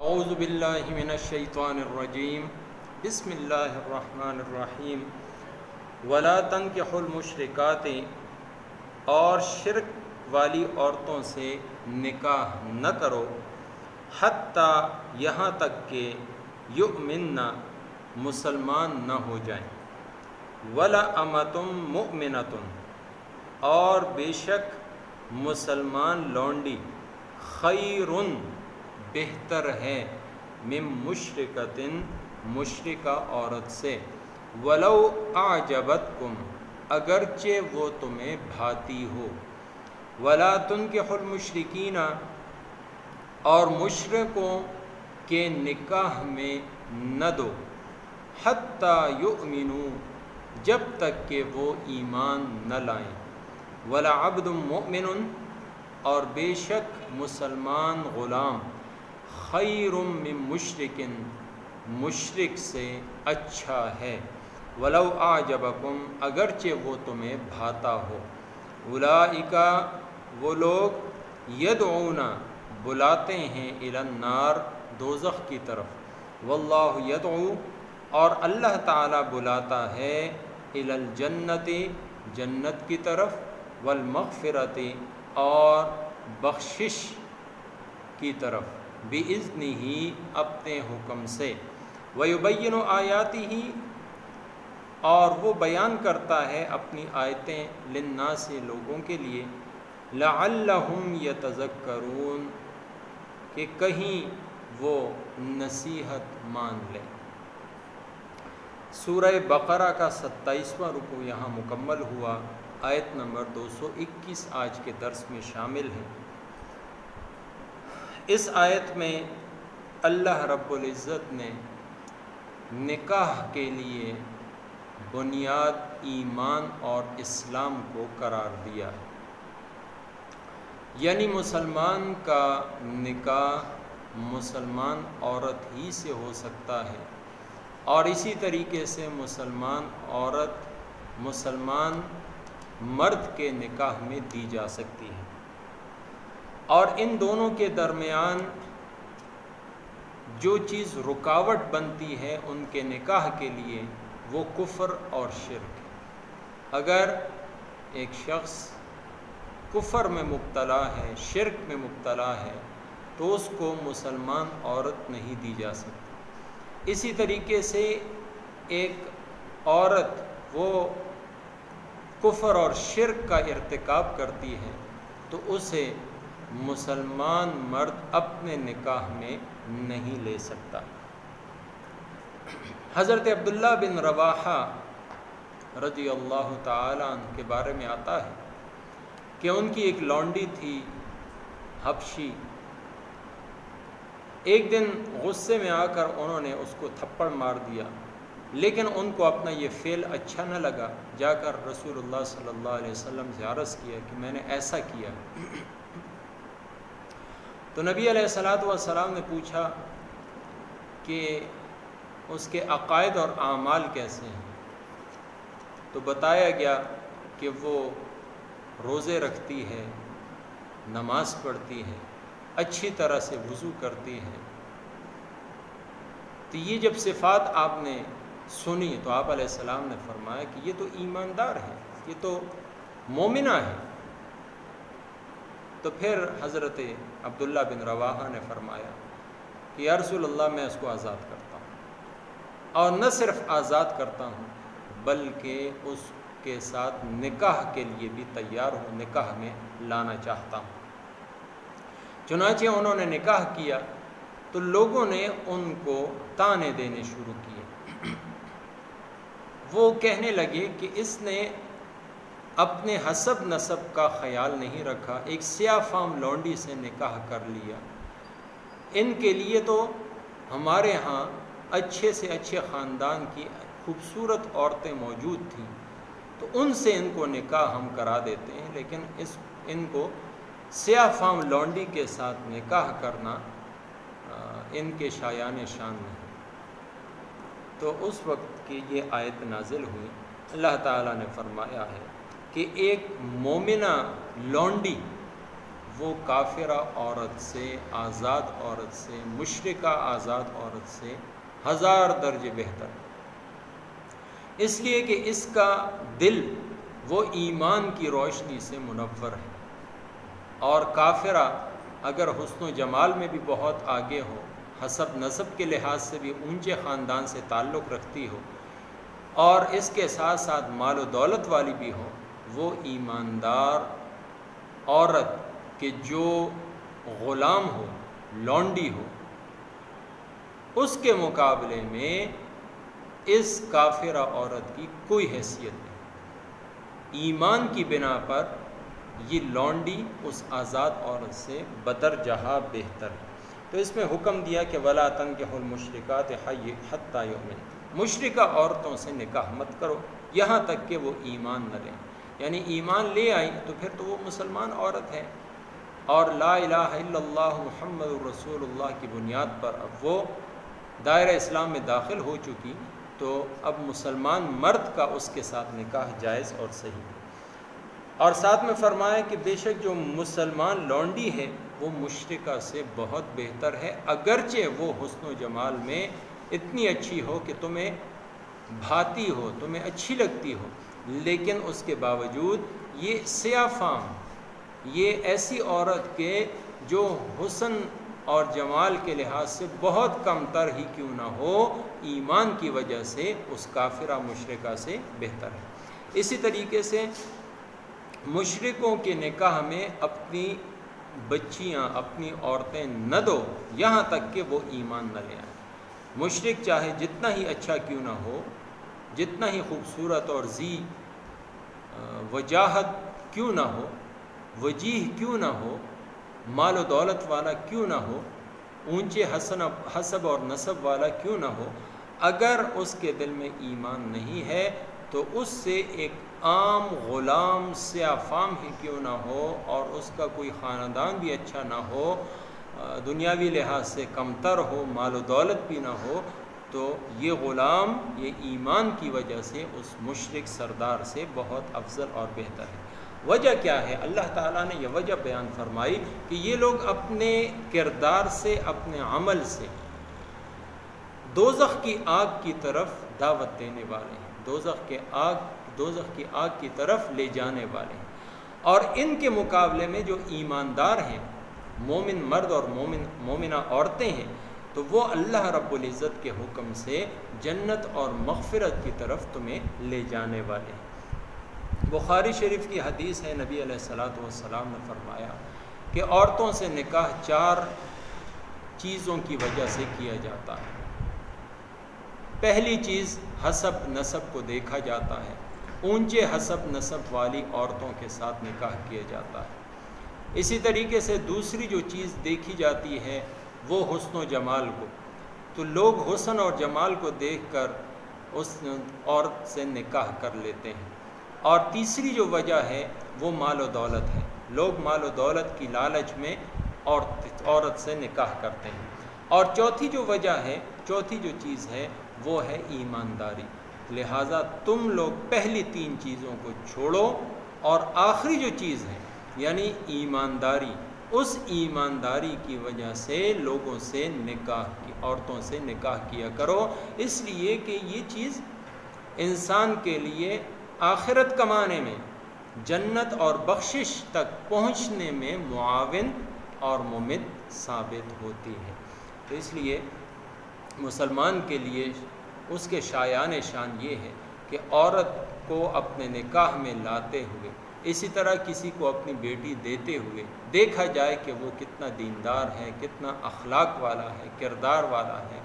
اعوذ باللہ من الشیطان الرجیم بسم اللہ الرحمن الرحیم ولا تنکحوا المشرکات، اور شرک والی عورتوں سے نکاح نہ کرو، حتیٰ یہاں تک کہ یؤمننا مسلمان نہ ہو جائیں، ولا امۃ مؤمنۃ، اور بے شک مسلمان لونڈی خیرٌ بہتر ہے من مشرکۃ مشرکہ عورت سے، ولو اعجبتکم اگرچہ وہ تمہیں بھاتی ہو، ولا تنکحوا المشرکین، اور مشرکوں کے نکاح میں نہ دو، حتیٰ یؤمنوا جب تک کہ وہ ایمان نہ لائیں، ولعبد مؤمن، اور بے شک مسلمان غلام خیر من مشرک مشرک سے اچھا ہے، ولو اعجبکم اگرچہ وہ تمہیں بھاتا ہو، اولئک وہ لوگ یدعون بلاتے ہیں الی النار دوزخ کی طرف، واللہ یدعو اور اللہ تعالی بلاتا ہے الی الجنت جنت کی طرف، والمغفرۃ اور بخشش کی طرف، بِإِذْنِهِ اپنے حکم سے، وَيُبَيِّنُ آیَاتِهِ اور وہ بیان کرتا ہے اپنی آیتیں، لِلنَّاسِ لوگوں کے لیے، لَعَلَّهُمْ يَتَذَكَّرُونَ کہ کہیں وہ نصیحت مان لیں۔ سورہ بقرہ کا 27واں رکوع یہاں مکمل ہوا، آیت نمبر 221 آج کے درس میں شامل ہے۔ اس آیت میں اللہ رب العزت نے نکاح کے لیے بنیاد ایمان اور اسلام کو قرار دیا، یعنی مسلمان کا نکاح مسلمان عورت ہی سے ہو سکتا ہے، اور اسی طریقے سے مسلمان عورت مسلمان مرد کے نکاح میں دی جا سکتی ہے، اور ان دونوں کے درمیان جو چیز رکاوٹ بنتی ہے ان کے نکاح کے لیے وہ کفر اور شرک ہے۔ اگر ایک شخص کفر میں مبتلا ہے، شرک میں مبتلا ہے، تو اس کو مسلمان عورت نہیں دی جا سکتی۔ اسی طریقے سے ایک عورت وہ کفر اور شرک کا ارتکاب کرتی ہے تو اسے مسلمان مرد اپنے نکاح میں نہیں لے سکتا۔ حضرت عبداللہ بن رواحہ رضی اللہ تعالی عنہ کے بارے میں آتا ہے کہ ان کی ایک لونڈی تھی حبشی، ایک دن غصے میں آ کر انہوں نے اس کو تھپڑ مار دیا، لیکن ان کو اپنا یہ فعل اچھا نہ لگا، جا کر رسول اللہ صلی اللہ علیہ وسلم سے عرض کیا کہ میں نے ایسا کیا۔ تو نبی علیہ السلام نے پوچھا کہ اس کے عقائد اور اعمال کیسے ہیں، تو بتایا گیا کہ وہ روزے رکھتی ہے، نماز پڑھتی ہے، اچھی طرح سے وضو کرتی ہے۔ تو یہ جب صفات آپ نے سنی تو آپ علیہ السلام نے فرمایا کہ یہ تو ایماندار ہے، یہ تو مومنہ ہے۔ تو پھر حضرت عبداللہ بن رواحہ نے فرمایا کہ یا رسول اللہ میں اس کو آزاد کرتا ہوں، اور نہ صرف آزاد کرتا ہوں بلکہ اس کے ساتھ نکاح کے لیے بھی تیار ہوں، نکاح میں لانا چاہتا ہوں۔ چنانچہ انہوں نے نکاح کیا تو لوگوں نے ان کو طعنے دینے شروع کیے، وہ کہنے لگے کہ اس نے اپنے حسب نسب کا خیال نہیں رکھا، ایک سیاہ فام لونڈی سے نکاح کر لیا، ان کے لیے تو ہمارے ہاں اچھے سے اچھے خاندان کی خوبصورت عورتیں موجود تھیں، تو ان سے ان کو نکاح ہم کرا دیتے ہیں، لیکن ان کو سیاہ فام لونڈی کے ساتھ نکاح کرنا ان کے شایان شان نہیں۔ تو اس وقت کی یہ آیت نازل ہوئی، اللہ تعالیٰ نے فرمایا ہے کہ ایک مومنہ لونڈی وہ کافرہ عورت سے، آزاد عورت سے، مشرکہ آزاد عورت سے 1000 درجے بہتر ہے، اس لیے کہ اس کا دل وہ ایمان کی روشنی سے منور ہے، اور کافرہ اگر حسن و جمال میں بھی بہت آگے ہو، حسب نسب کے لحاظ سے بھی اونچے خاندان سے تعلق رکھتی ہو، اور اس کے ساتھ ساتھ مال و دولت والی بھی ہو، وہ ایماندار عورت کہ جو غلام ہو، لونڈی ہو، اس کے مقابلے میں اس کافرہ عورت کی کوئی حیثیت نہیں۔ ایمان کی بنا پر یہ لونڈی اس آزاد عورت سے بدرجہ بہتر ہے۔ تو اس میں حکم دیا کہ وَلَا تَنكِحُوا الْمُشْرِكَاتِ حَتَّى يُؤْمِنْ، مشرکہ عورتوں سے نکاح مت کرو یہاں تک کہ وہ ایمان نہ لیں، یعنی ایمان لے آئی تو پھر تو وہ مسلمان عورت ہے، اور لا الہ الا اللہ محمد رسول اللہ کی بنیاد پر اب وہ دائرہ اسلام میں داخل ہو چکی، تو اب مسلمان مرد کا اس کے ساتھ نکاح جائز اور صحیح ہے۔ اور ساتھ میں فرمایا کہ بے شک جو مسلمان لونڈی ہے وہ مشرکہ سے بہت بہتر ہے، اگرچہ وہ حسن و جمال میں اتنی اچھی ہو کہ تمہیں بھاتی ہو، تمہیں اچھی لگتی ہو، لیکن اس کے باوجود یہ سیاہ فام، یہ ایسی عورت کے جو حسن اور جمال کے لحاظ سے بہت کم تر ہی کیوں نہ ہو، ایمان کی وجہ سے اس کافرہ مشرکہ سے بہتر ہے۔ اسی طریقے سے مشرکوں کے نکاح میں اپنی بچیاں، اپنی عورتیں نہ دو یہاں تک کہ وہ ایمان نہ لے آئیں۔ مشرک چاہے جتنا ہی اچھا کیوں نہ ہو، جتنا ہی خوبصورت اور ذی وجاہت کیوں نہ ہو، وجیح کیوں نہ ہو، مال و دولت والا کیوں نہ ہو، اونچے حسب اور نسب والا کیوں نہ ہو، اگر اس کے دل میں ایمان نہیں ہے تو اس سے ایک عام غلام سیاہ فام ہی کیوں نہ ہو، اور اس کا کوئی خاندان بھی اچھا نہ ہو، دنیاوی لحاظ سے کمتر ہو، مال و دولت بھی نہ ہو، تو یہ غلام یہ ایمان کی وجہ سے اس مشرک سردار سے بہت افضل اور بہتر ہے۔ وجہ کیا ہے؟ اللہ تعالیٰ نے یہ وجہ بیان فرمائی کہ یہ لوگ اپنے کردار سے، اپنے عمل سے دوزخ کی آگ کی طرف دعوت دینے والے ہیں، دوزخ کی آگ کی طرف لے جانے والے ہیں، اور ان کے مقابلے میں جو ایماندار ہیں، مومن مرد اور مومنہ عورتیں ہیں، تو وہ اللہ رب العزت کے حکم سے جنت اور مغفرت کی طرف تمہیں لے جانے والے ہیں۔ بخاری شریف کی حدیث ہے، نبی علیہ الصلوۃ والسلام نے فرمایا کہ عورتوں سے نکاح 4 چیزوں کی وجہ سے کیا جاتا ہے۔ پہلی چیز حسب نسب کو دیکھا جاتا ہے، اونچے حسب نسب والی عورتوں کے ساتھ نکاح کیا جاتا ہے۔ اسی طریقے سے دوسری جو چیز دیکھی جاتی ہے وہ حسن و جمال کو، تو لوگ حسن اور جمال کو دیکھ کر اس عورت سے نکاح کر لیتے ہیں۔ اور تیسری جو وجہ ہے وہ مال و دولت ہے، لوگ مال و دولت کی لالچ میں عورت سے نکاح کرتے ہیں۔ اور چوتھی جو وجہ ہے، چوتھی جو چیز ہے وہ ہے ایمانداری، لہٰذا تم لوگ پہلی 3 چیزوں کو چھوڑو، اور آخری جو چیز ہے یعنی ایمانداری، اس ایمانداری کی وجہ سے لوگوں سے عورتوں سے نکاح کیا کرو، اس لیے کہ یہ چیز انسان کے لیے آخرت کمانے میں، جنت اور بخشش تک پہنچنے میں معاون اور ممد ثابت ہوتی ہے۔ تو اس لیے مسلمان کے لیے اس کے شایان شان یہ ہے کہ عورت کو اپنے نکاح میں لاتے ہوئے، اسی طرح کسی کو اپنی بیٹی دیتے ہوئے دیکھا جائے کہ وہ کتنا دیندار ہے، کتنا اخلاق والا ہے، کردار والا ہے،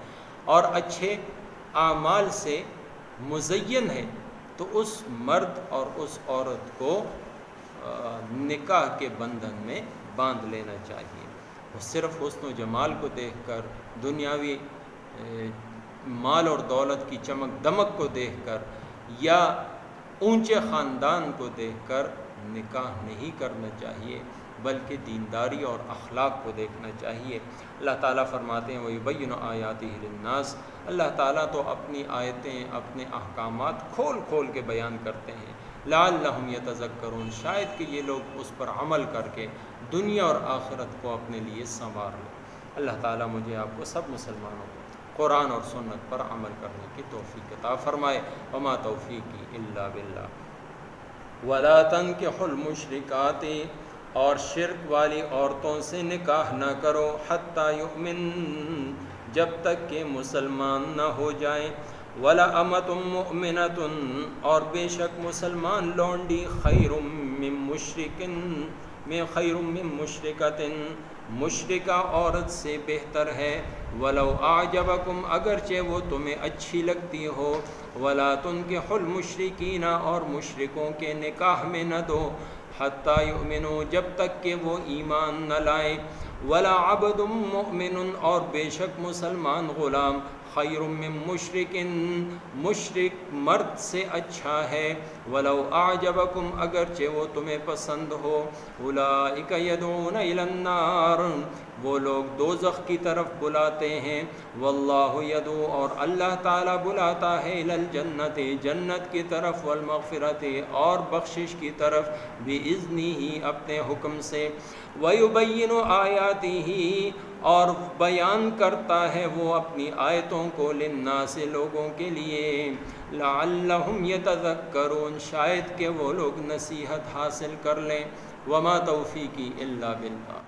اور اچھے اعمال سے مزین ہے، تو اس مرد اور اس عورت کو نکاح کے بندھن میں باندھ لینا چاہیے۔ وہ صرف حسن و جمال کو دیکھ کر، دنیاوی مال اور دولت کی چمک دمک کو دیکھ کر، یا اونچے خاندان کو دیکھ کر نکاح نہیں کرنا چاہیے، بلکہ دینداری اور اخلاق کو دیکھنا چاہیے۔ اللہ تعالیٰ فرماتے ہیں وَيُبَيِّنُ آيَاتِهِ لِلنَّاسِ، اللہ تعالیٰ تو اپنی آیتیں، اپنے احکامات کھول کھول کے بیان کرتے ہیں، لعلہم یتذکرون، شاید کہ یہ لوگ اس پر عمل کر کے دنیا اور آخرت کو اپنے لیے سنوار لے۔ اللہ تعالیٰ مجھے آپ کو سب مسلمانوں کو قرآن اور سنت پر عمل کرنے کی توفیق عطا فرمائے۔ وما توفیقی الا باللہ۔ ولا تنکحوا المشرکات، اور شرک والی عورتوں سے نکاح نہ کرو، حتی یؤمن، جب تک کہ مسلمان نہ ہو جائیں۔ ولا امۃ مؤمنۃ، اور بے شک مسلمان لونڈی خیر من مشرکۃ، مشرکہ عورت سے بہتر ہے۔ ولو اعجبکم، اگرچہ وہ تمہیں اچھی لگتی ہو۔ ولا تنکحوا المشرکین، اور مشرکوں کے نکاح میں نہ دو، حتی یؤمنوا، جب تک کہ وہ ایمان نہ لائیں۔ ولا عبد مؤمن، اور بے شک مسلمان غلام خیر من مشرک، مشرک مرد سے اچھا ہے۔ ولو اعجبکم، اگرچہ وہ تمہیں پسند ہو۔ اولئک یدعون الی النار، وہ لوگ دوزخ کی طرف بلاتے ہیں۔ واللہ یدعو، اور اللہ تعالیٰ بلاتا ہے، الی الجنت، جنت کی طرف، والمغفرت، اور بخشش کی طرف، بإذنہ، اپنے حکم سے۔ ویبین آیاتہ، اور بیان کرتا ہے وہ اپنی آیتوں کو، للناس، لوگوں کے لیے، لعلہم یتذکرون، شاید کہ وہ لوگ نصیحت حاصل کر لیں۔ وما توفیقی الا باللہ۔